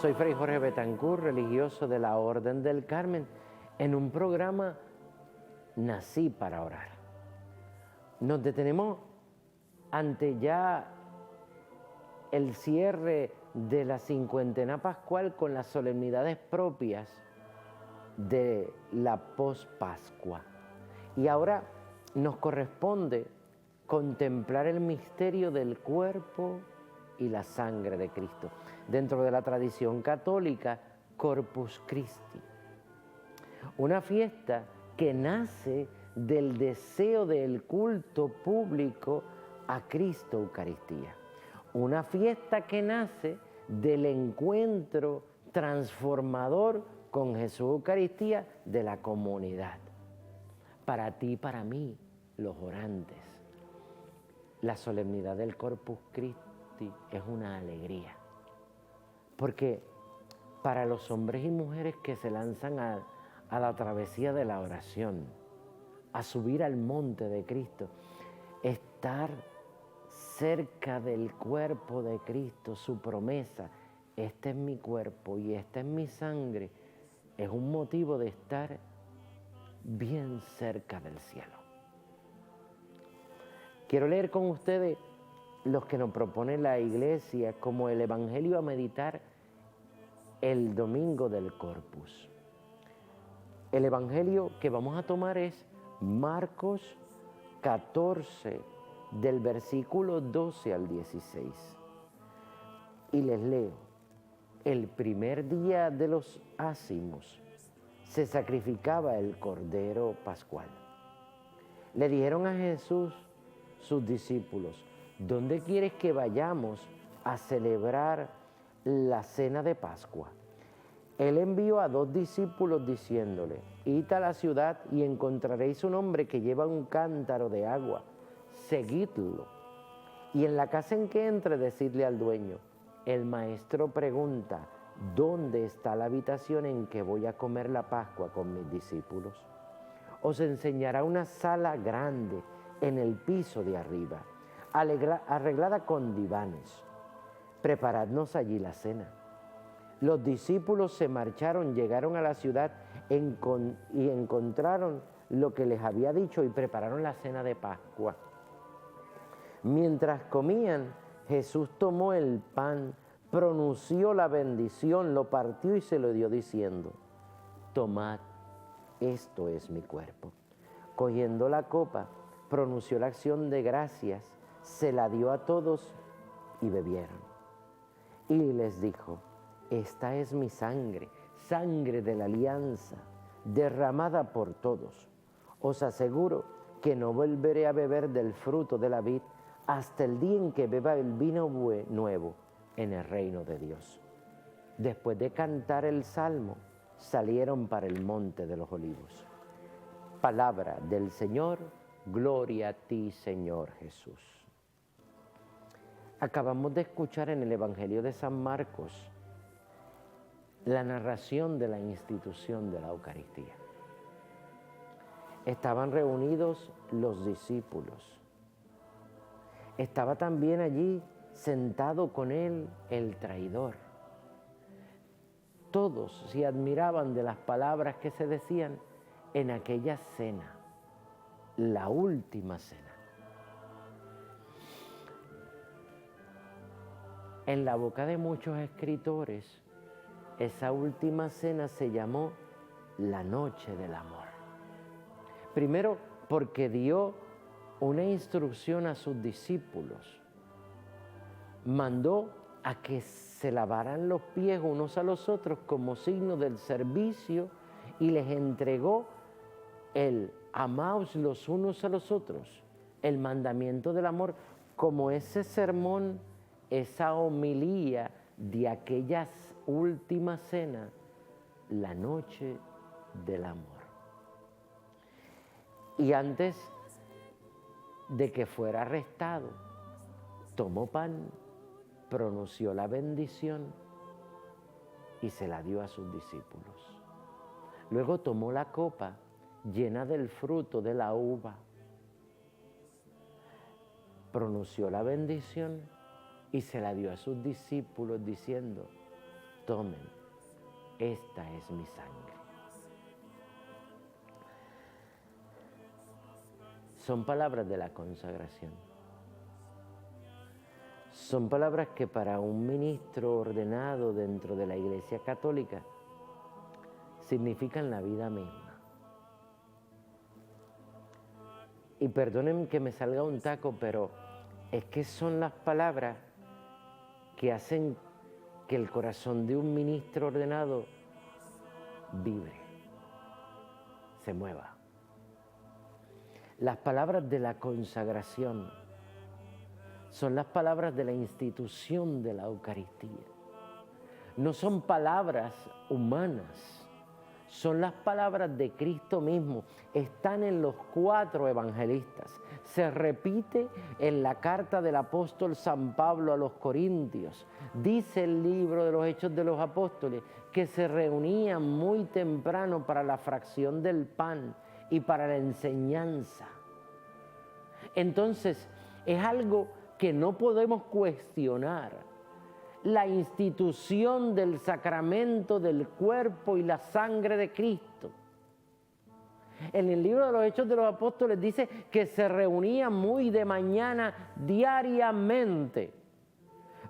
Soy Fray Jorge Betancourt, religioso de la Orden del Carmen, en un programa Nací para Orar. Nos detenemos ante ya el cierre de la cincuentena pascual con las solemnidades propias de la pospascua. Y ahora nos corresponde contemplar el misterio del cuerpo y la sangre de Cristo. Dentro de la tradición católica, Corpus Christi. Una fiesta que nace del deseo del culto público a Cristo Eucaristía. Una fiesta que nace del encuentro transformador con Jesús Eucaristía de la comunidad. Para ti y para mí, los orantes, la solemnidad del Corpus Christi es una alegría. Porque para los hombres y mujeres que se lanzan a la travesía de la oración, a subir al monte de Cristo, estar cerca del cuerpo de Cristo, su promesa, este es mi cuerpo y esta es mi sangre, es un motivo de estar bien cerca del cielo. Quiero leer con ustedes los que nos propone la Iglesia como el Evangelio a meditar el domingo del Corpus. El Evangelio que vamos a tomar es Marcos 14, del versículo 12 al 16. Y les leo: el primer día de los ácimos se sacrificaba el Cordero Pascual. Le dijeron a Jesús sus discípulos: ¿dónde quieres que vayamos a celebrar la cena de Pascua? Él envió a 2 discípulos diciéndole: id a la ciudad y encontraréis un hombre que lleva un cántaro de agua, seguidlo. Y en la casa en que entre, decidle al dueño: el maestro pregunta, ¿dónde está la habitación en que voy a comer la Pascua con mis discípulos? Os enseñará una sala grande en el piso de arriba, arreglada con divanes. Preparadnos allí la cena. Los discípulos se marcharon, llegaron a la ciudad y encontraron lo que les había dicho y prepararon la cena de Pascua. Mientras comían, Jesús tomó el pan, pronunció la bendición, lo partió y se lo dio diciendo: tomad, esto es mi cuerpo. Cogiendo la copa, pronunció la acción de gracias, se la dio a todos y bebieron. Y les dijo: esta es mi sangre, sangre de la alianza, derramada por todos. Os aseguro que no volveré a beber del fruto de la vid hasta el día en que beba el vino nuevo en el reino de Dios. Después de cantar el salmo, salieron para el monte de los olivos. Palabra del Señor, gloria a ti, Señor Jesús. Acabamos de escuchar en el Evangelio de San Marcos la narración de la institución de la Eucaristía. Estaban reunidos los discípulos. Estaba también allí sentado con él el traidor. Todos se admiraban de las palabras que se decían en aquella cena, la última cena. En la boca de muchos escritores, esa última cena se llamó la noche del amor. Primero, porque dio una instrucción a sus discípulos. Mandó a que se lavaran los pies unos a los otros como signo del servicio y les entregó el amaos los unos a los otros, el mandamiento del amor, como ese sermón, esa homilía de aquella última cena, la noche del amor. Y antes de que fuera arrestado, tomó pan, pronunció la bendición y se la dio a sus discípulos. Luego tomó la copa llena del fruto de la uva, pronunció la bendición y se la dio a sus discípulos diciendo: tomen, esta es mi sangre. Son palabras de la consagración. Son palabras que para un ministro ordenado dentro de la Iglesia Católica significan la vida misma. Y perdonen que me salga un taco, pero es que son las palabras que hacen que el corazón de un ministro ordenado vibre, se mueva. Las palabras de la consagración son las palabras de la institución de la Eucaristía. No son palabras humanas, son las palabras de Cristo mismo. Están en los 4 evangelistas. Se repite en la carta del apóstol San Pablo a los Corintios. Dice el libro de los Hechos de los Apóstoles que se reunían muy temprano para la fracción del pan y para la enseñanza. Entonces, es algo que no podemos cuestionar. La institución del sacramento del cuerpo y la sangre de Cristo. En el libro de los Hechos de los Apóstoles dice que se reunían muy de mañana diariamente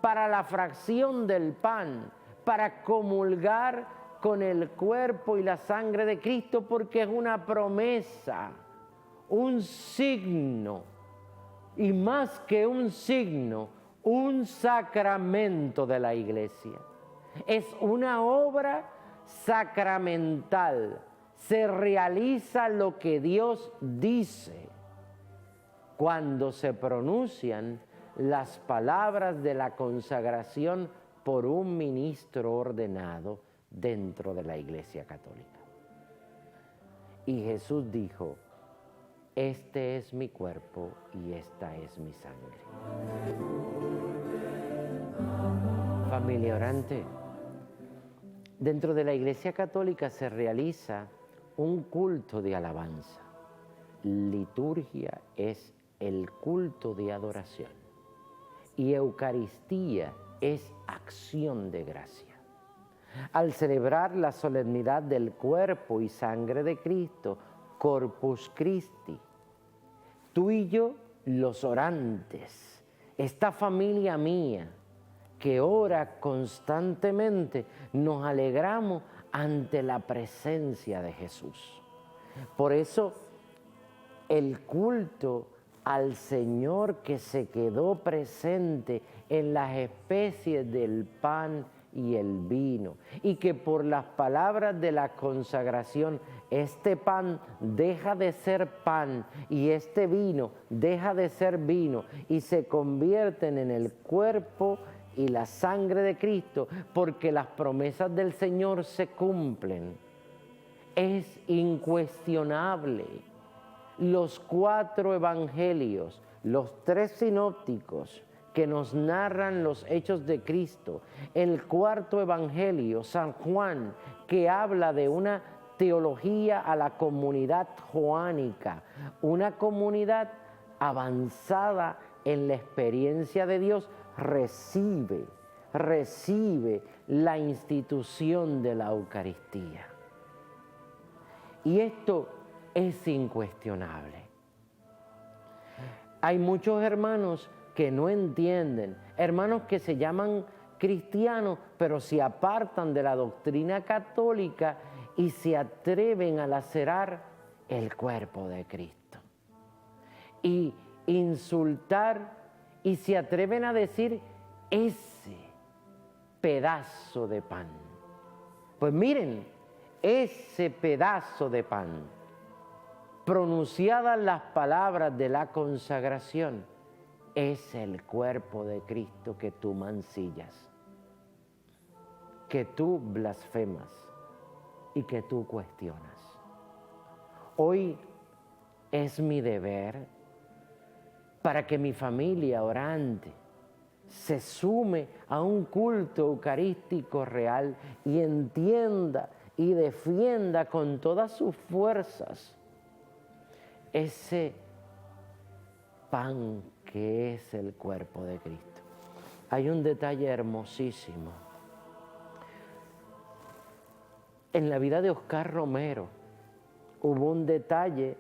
para la fracción del pan, para comulgar con el cuerpo y la sangre de Cristo, porque es una promesa, un signo, y más que un signo, un sacramento de la Iglesia. Es una obra sacramental. Se realiza lo que Dios dice cuando se pronuncian las palabras de la consagración por un ministro ordenado dentro de la Iglesia Católica. Y Jesús dijo: este es mi cuerpo y esta es mi sangre. Familia orante, dentro de la Iglesia Católica se realiza un culto de alabanza. Liturgia es el culto de adoración y Eucaristía es acción de gracia. Al celebrar la solemnidad del cuerpo y sangre de Cristo, Corpus Christi, tú y yo, los orantes, esta familia mía que ora constantemente, nos alegramos ante la presencia de Jesús. Por eso, el culto al Señor que se quedó presente en las especies del pan y el vino, y que por las palabras de la consagración este pan deja de ser pan y este vino deja de ser vino y se convierten en el cuerpo y la sangre de Cristo, porque las promesas del Señor se cumplen. Es incuestionable. Los 4 evangelios, los 3 sinópticos que nos narran los hechos de Cristo, el 4.º evangelio, San Juan, que habla de una teología a la comunidad joánica, una comunidad avanzada en la experiencia de Dios, recibe la institución de la Eucaristía. Y esto es incuestionable. Hay muchos hermanos que no entienden, hermanos que se llaman cristianos, pero se apartan de la doctrina católica y se atreven a lacerar el cuerpo de Cristo y insultar, y se atreven a decir ese pedazo de pan. Pues miren, ese pedazo de pan, pronunciadas las palabras de la consagración, es el cuerpo de Cristo que tú mancillas, que tú blasfemas y que tú cuestionas. Hoy es mi deber, para que mi familia orante se sume a un culto eucarístico real y entienda y defienda con todas sus fuerzas ese pan que es el cuerpo de Cristo. Hay un detalle hermosísimo. en la vida de Oscar Romero hubo un detalle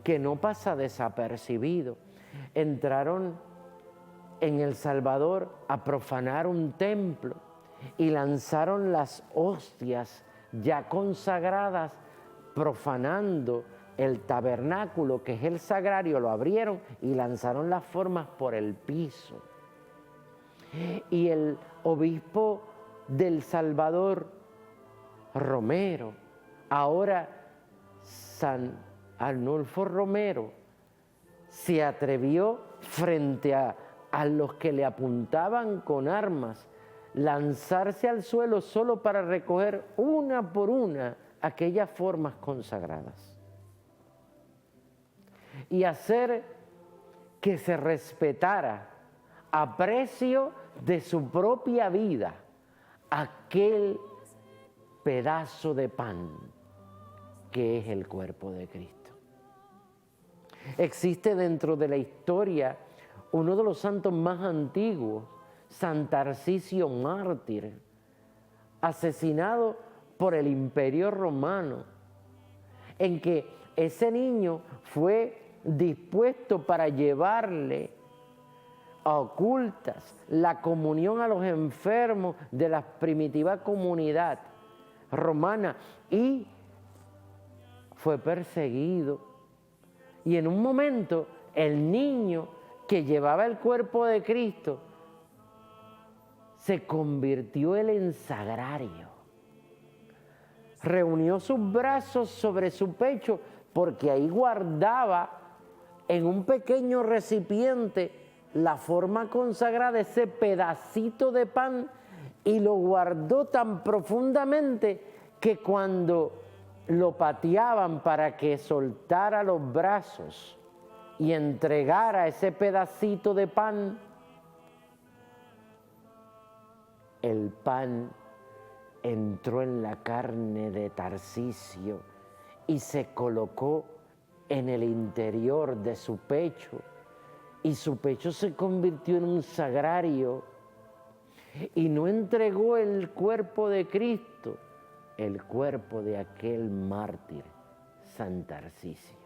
que no pasa desapercibido. Entraron en El Salvador a profanar un templo y lanzaron las hostias ya consagradas, profanando el tabernáculo, que es el sagrario, lo abrieron y lanzaron las formas por el piso. Y el obispo del Salvador, Romero, ahora San Arnulfo Romero, se atrevió frente a los que le apuntaban con armas, lanzarse al suelo solo para recoger una por una aquellas formas consagradas y hacer que se respetara a precio de su propia vida aquel pedazo de pan que es el cuerpo de Cristo. Existe dentro de la historia uno de los santos más antiguos, San Tarcisio mártir, asesinado por el Imperio Romano, en que ese niño fue dispuesto para llevarle a ocultas la comunión a los enfermos de la primitiva comunidad romana, y fue perseguido. Y en un momento el niño que llevaba el cuerpo de Cristo se convirtió él en sagrario. Reunió sus brazos sobre su pecho, porque ahí guardaba en un pequeño recipiente la forma consagrada, ese pedacito de pan, y lo guardó tan profundamente que cuando lo pateaban para que soltara los brazos y entregara ese pedacito de pan, el pan entró en la carne de Tarcisio y se colocó en el interior de su pecho, y su pecho se convirtió en un sagrario, y no entregó el cuerpo de Cristo, el cuerpo de aquel mártir, San Tarcisio,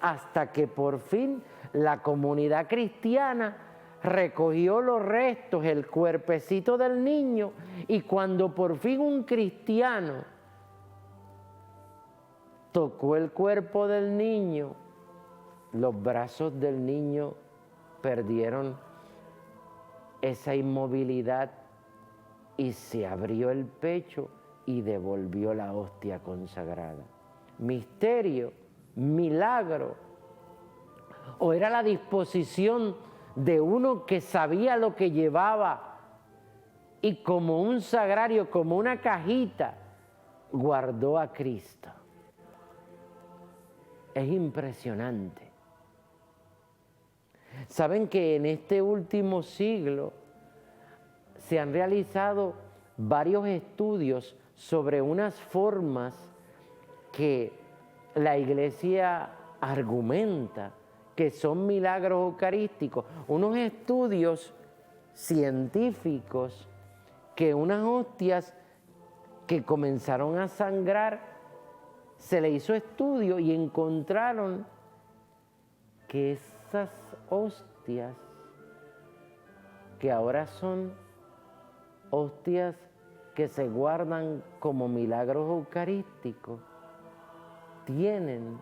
hasta que por fin la comunidad cristiana recogió los restos, el cuerpecito del niño, y cuando por fin un cristiano tocó el cuerpo del niño, los brazos del niño perdieron esa inmovilidad y se abrió el pecho y devolvió la hostia consagrada. Misterio, milagro, o era la disposición de uno que sabía lo que llevaba y como un sagrario, como una cajita, guardó a Cristo. Es impresionante. Saben que en este último siglo se han realizado varios estudios sobre unas formas que la Iglesia argumenta que son milagros eucarísticos, unos estudios científicos, que unas hostias que comenzaron a sangrar, se le hizo estudio y encontraron que esas hostias, que ahora son hostias que se guardan como milagros eucarísticos, tienen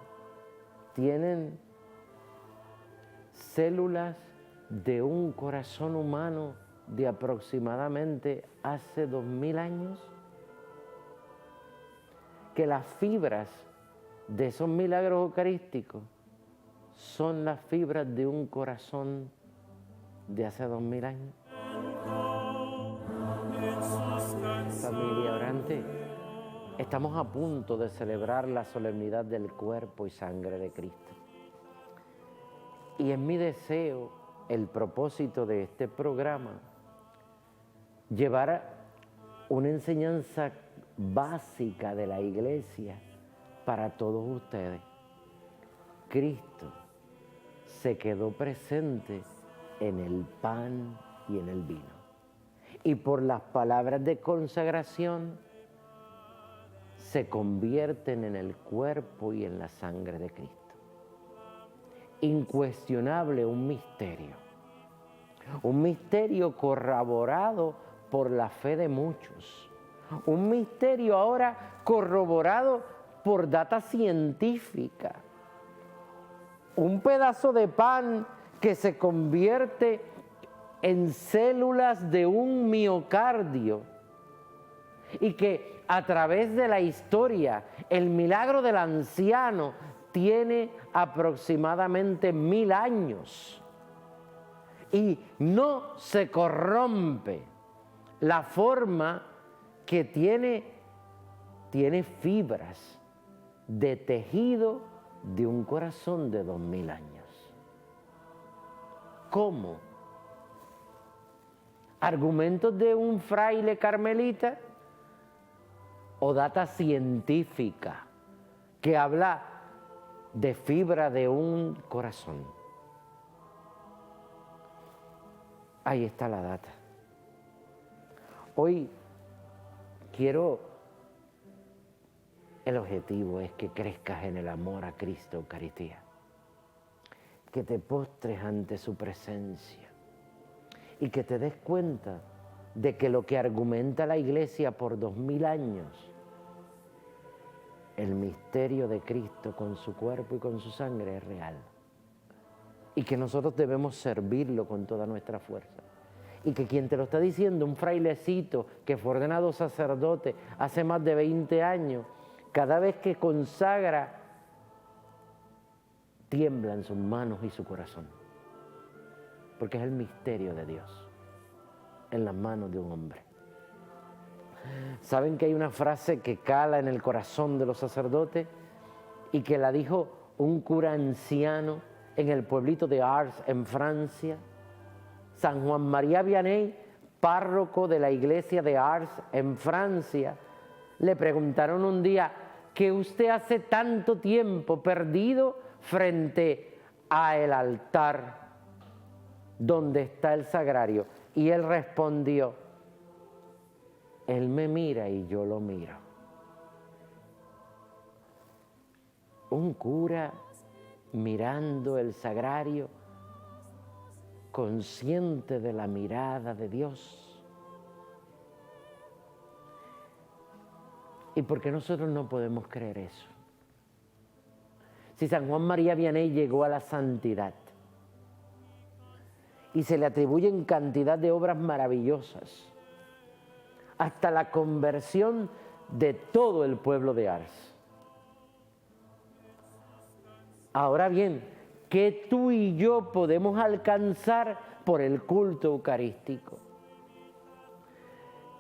células de un corazón humano de aproximadamente hace 2000 años, que las fibras de esos milagros eucarísticos son las fibras de un corazón de hace 2000 años. Familia orante, estamos a punto de celebrar la solemnidad del cuerpo y sangre de Cristo. Y es mi deseo, el propósito de este programa, llevar una enseñanza básica de la Iglesia para todos ustedes. Cristo se quedó presente en el pan y en el vino. Y por las palabras de consagración se convierten en el cuerpo y en la sangre de Cristo. Incuestionable, un misterio corroborado por la fe de muchos, un misterio ahora corroborado por data científica, un pedazo de pan que se convierte en células de un miocardio y que a través de la historia, el milagro del anciano tiene aproximadamente 1000 años y no se corrompe. La forma que tiene fibras de tejido de un corazón de 2000 años. ¿Cómo? ¿Argumentos de un fraile carmelita o data científica que habla de fibra de un corazón? Ahí está la data. Hoy el objetivo es que crezcas en el amor a Cristo Eucaristía, que te postres ante su presencia y que te des cuenta de que lo que argumenta la Iglesia por 2000 años, el misterio de Cristo con su cuerpo y con su sangre es real. Y que nosotros debemos servirlo con toda nuestra fuerza. Y que quien te lo está diciendo, un frailecito que fue ordenado sacerdote hace más de 20 años, cada vez que consagra, tiemblan sus manos y su corazón. Porque es el misterio de Dios en las manos de un hombre. ¿Saben que hay una frase que cala en el corazón de los sacerdotes y que la dijo un cura anciano en el pueblito de Ars, en Francia? San Juan María Vianney, párroco de la iglesia de Ars, en Francia, le preguntaron un día: ¿qué usted hace tanto tiempo perdido frente al altar donde está el sagrario? Y él respondió: él me mira y yo lo miro. Un cura mirando el sagrario, consciente de la mirada de Dios. ¿Y por qué nosotros no podemos creer eso? Si San Juan María Vianney llegó a la santidad y se le atribuyen cantidad de obras maravillosas, hasta la conversión de todo el pueblo de Ars. Ahora bien, ¿qué tú y yo podemos alcanzar por el culto eucarístico?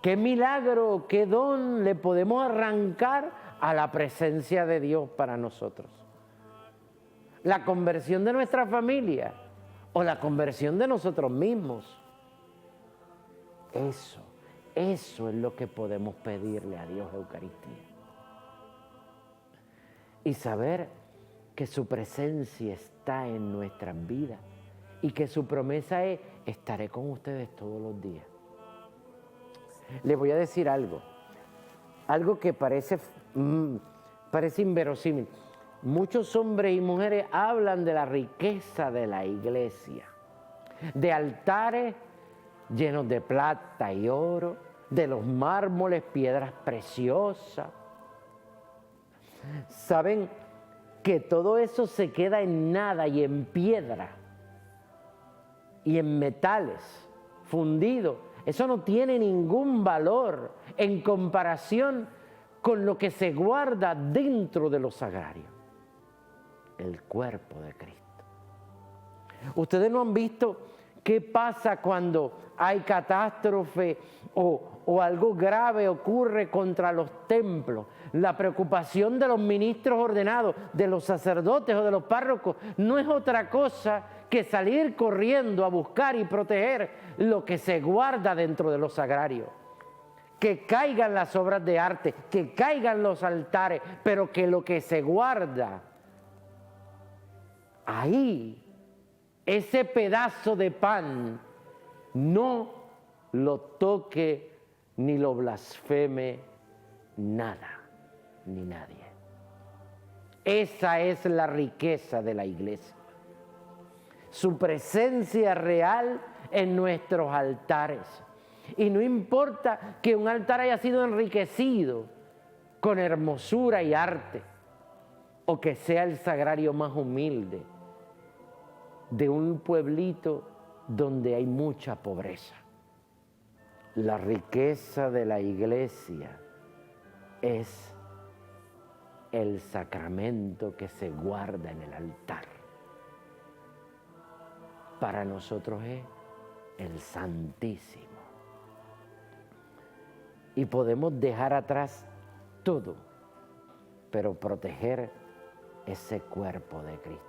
¿Qué milagro, qué don le podemos arrancar a la presencia de Dios para nosotros? ¿La conversión de nuestra familia o la conversión de nosotros mismos? Eso es lo que podemos pedirle a Dios, Eucaristía. Y saber que su presencia está en nuestras vidas y que su promesa es: estaré con ustedes todos los días. Les voy a decir algo que parece inverosímil. Muchos hombres y mujeres hablan de la riqueza de la iglesia, de altares llenos de plata y oro, de los mármoles, piedras preciosas. ¿Saben que todo eso se queda en nada y en piedra y en metales fundidos? Eso no tiene ningún valor en comparación con lo que se guarda dentro de los sagrarios, el cuerpo de Cristo. Ustedes no han visto qué pasa cuando hay catástrofe o algo grave ocurre contra los templos. La preocupación de los ministros ordenados, de los sacerdotes o de los párrocos, no es otra cosa que salir corriendo a buscar y proteger lo que se guarda dentro de los sagrarios. Que caigan las obras de arte, que caigan los altares, pero que lo que se guarda ahí, ese pedazo de pan, no lo toque ni lo blasfeme nada, ni nadie. Esa es la riqueza de la iglesia. Su presencia real en nuestros altares. Y no importa que un altar haya sido enriquecido con hermosura y arte, o que sea el sagrario más humilde de un pueblito donde hay mucha pobreza. La riqueza de la iglesia es el sacramento que se guarda en el altar. Para nosotros es el Santísimo. Y podemos dejar atrás todo, pero proteger ese cuerpo de Cristo.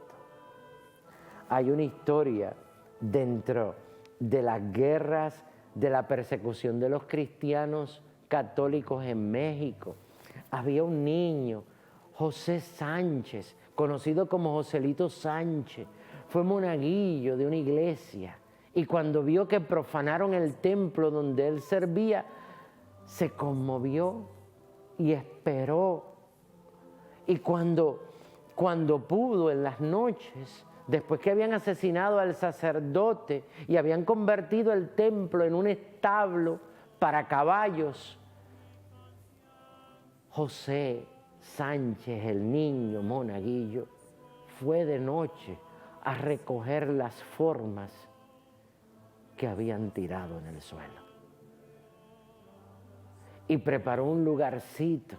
Hay una historia dentro de las guerras de la persecución de los cristianos católicos en México. Había un niño, José Sánchez, conocido como Joselito Sánchez, fue monaguillo de una iglesia y cuando vio que profanaron el templo donde él servía, se conmovió y esperó. Y cuando pudo en las noches, después que habían asesinado al sacerdote y habían convertido el templo en un establo para caballos, José Sánchez, el niño monaguillo, fue de noche a recoger las formas que habían tirado en el suelo. Y preparó un lugarcito,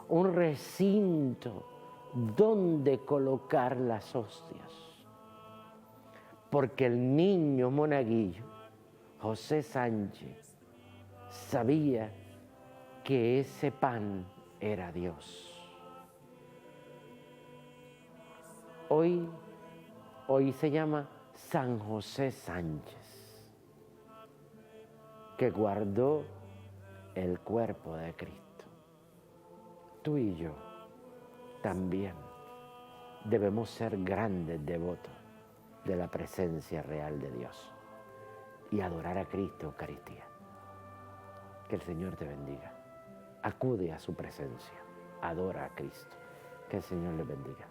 un recinto donde colocar las hostias. Porque el niño monaguillo, José Sánchez, sabía que ese pan era Dios. Hoy se llama San José Sánchez, que guardó el cuerpo de Cristo. Tú y yo también debemos ser grandes devotos de la presencia real de Dios y adorar a Cristo en Eucaristía. Que el Señor te bendiga. Acude a su presencia, adora a Cristo. Que el Señor le bendiga.